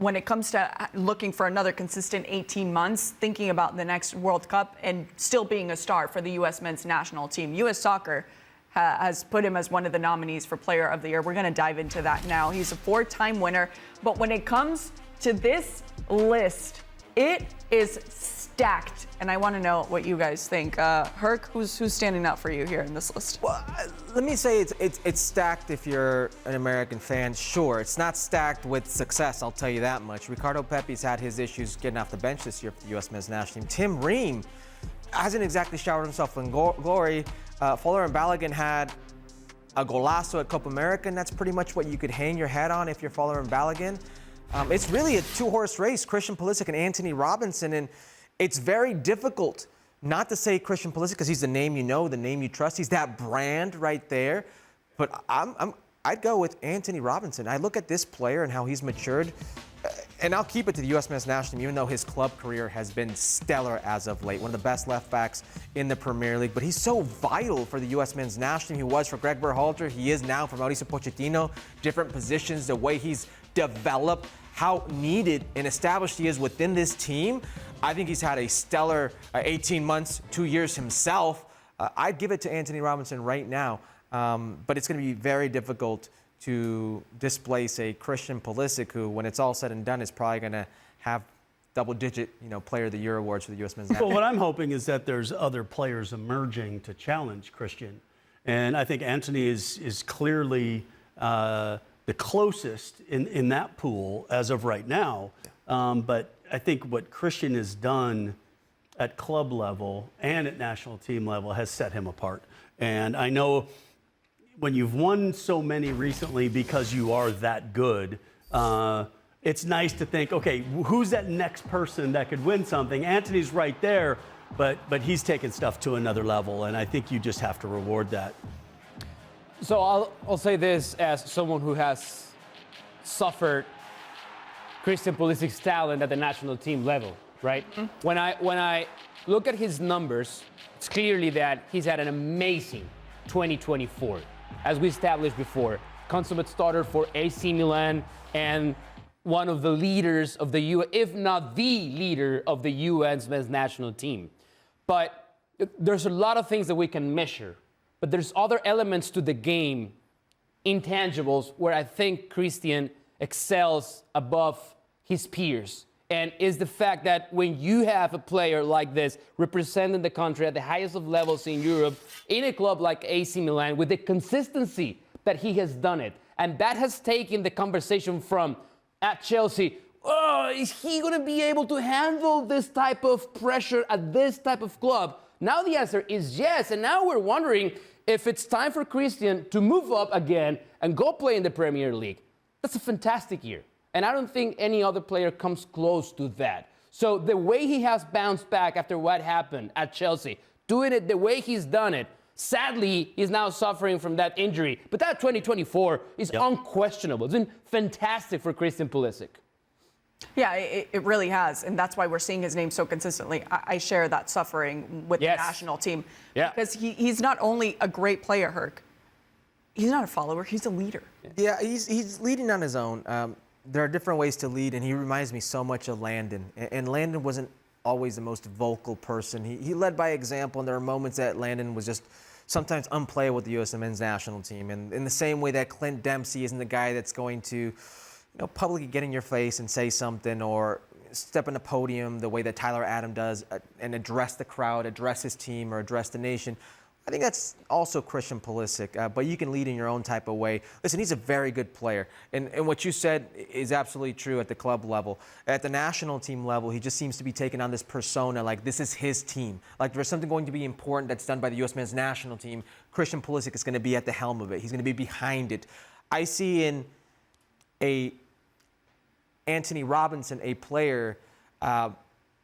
when it comes to looking for another consistent 18 months, thinking about the next World Cup and still being a star for the U.S. men's national team. U.S. Soccer has put him as one of the nominees for Player of the Year. We're going to dive into that now. He's a 4-time winner. But when it comes to this list, it is stacked. And I want to know what you guys think. Herc, who's standing out for you here in this list? Well, let me say it's stacked if you're an American fan. Sure, it's not stacked with success, I'll tell you that much. Ricardo Pepi's had his issues getting off the bench this year for the U.S. men's national team. Tim Ream hasn't exactly showered himself in glory. Folarin Balogun had a golazo at Copa America, and that's pretty much what you could hang your hat on if you're Folarin Balogun. It's really a two-horse race, Christian Pulisic and Anthony Robinson, and it's very difficult not to say Christian Pulisic because he's the name you know, the name you trust. He's that brand right there. But I'd go with Anthony Robinson. I look at this player and how he's matured, and I'll keep it to the U.S. men's national team, even though his club career has been stellar as of late. One of the best left backs in the Premier League. But he's so vital for the U.S. men's national team. He was for Greg Berhalter. He is now for Mauricio Pochettino. Different positions, the way he's developed, how needed and established he is within this team. I think he's had a stellar 18 months, 2 years himself. I'd give it to Anthony Robinson right now. But it's going to be very difficult to displace a Christian Pulisic, who, when it's all said and done, is probably going to have double-digit, Player of the Year awards for the U.S. men's national team. Well, what I'm hoping is that there's other players emerging to challenge Christian, and I think Anthony is clearly the closest in that pool as of right now. But I think what Christian has done at club level and at national team level has set him apart. And I know when you've won so many recently because you are that good, it's nice to think, okay, who's that next person that could win something? Anthony's right there, but he's taken stuff to another level, and I think you just have to reward that. So I'll say this as someone who has suffered Christian Pulisic's talent at the national team level, right? Mm-hmm. When I look at his numbers, it's clearly that he's had an amazing 2024. As we established before, consummate starter for AC Milan and one of the leaders of the U.S., if not the leader of the U.S. men's national team. But there's a lot of things that we can measure, but there's other elements to the game, intangibles, where I think Christian excels above his peers. And is the fact that when you have a player like this representing the country at the highest of levels in Europe, in a club like AC Milan, with the consistency that he has done it, and that has taken the conversation from at Chelsea, oh, is he going to be able to handle this type of pressure at this type of club? Now the answer is yes, and now we're wondering if it's time for Christian to move up again and go play in the Premier League. That's a fantastic year. And I don't think any other player comes close to that. So the way he has bounced back after what happened at Chelsea, doing it the way he's done it, sadly, he's now suffering from that injury. But that 2024 is unquestionable. It's been fantastic for Christian Pulisic. Yeah, it really has. And that's why we're seeing his name so consistently. I share that suffering with the national team. Yeah. Because he's not only a great player, Herc, he's not a follower, he's a leader. Yeah, he's leading on his own. There are different ways to lead, and he reminds me so much of Landon. And Landon wasn't always the most vocal person. He led by example, and there are moments that Landon was just sometimes unplayable with the U.S. men's national team. And in the same way that Clint Dempsey isn't the guy that's going to publicly get in your face and say something or step on the podium the way that Tyler Adams does and address the crowd, address his team, or address the nation. I think that's also Christian Pulisic, but you can lead in your own type of way. Listen, he's a very good player, and what you said is absolutely true at the club level. At the national team level, he just seems to be taking on this persona, like this is his team. Like there's something going to be important that's done by the U.S. men's national team. Christian Pulisic is going to be at the helm of it. He's going to be behind it. I see in Anthony Robinson a player that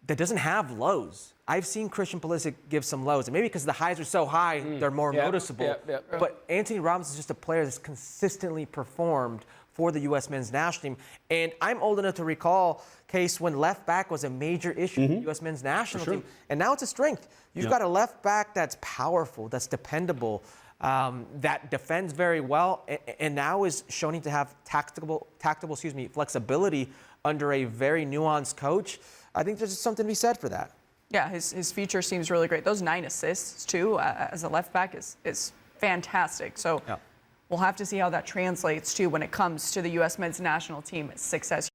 doesn't have lows. I've seen Christian Pulisic give some lows, and maybe because the highs are so high, they're more noticeable. But Anthony Robinson is just a player that's consistently performed for the U.S. men's national team. And I'm old enough to recall case when left back was a major issue for the U.S. men's national team, and now it's a strength. You've got a left back that's powerful, that's dependable. that defends very well and now is showing to have tactable flexibility under a very nuanced coach. I think there's just something to be said for that. Yeah, his future seems really great. Those 9 assists, too, as a left back is fantastic. So we'll have to see how that translates, too, when it comes to the U.S. men's national team success.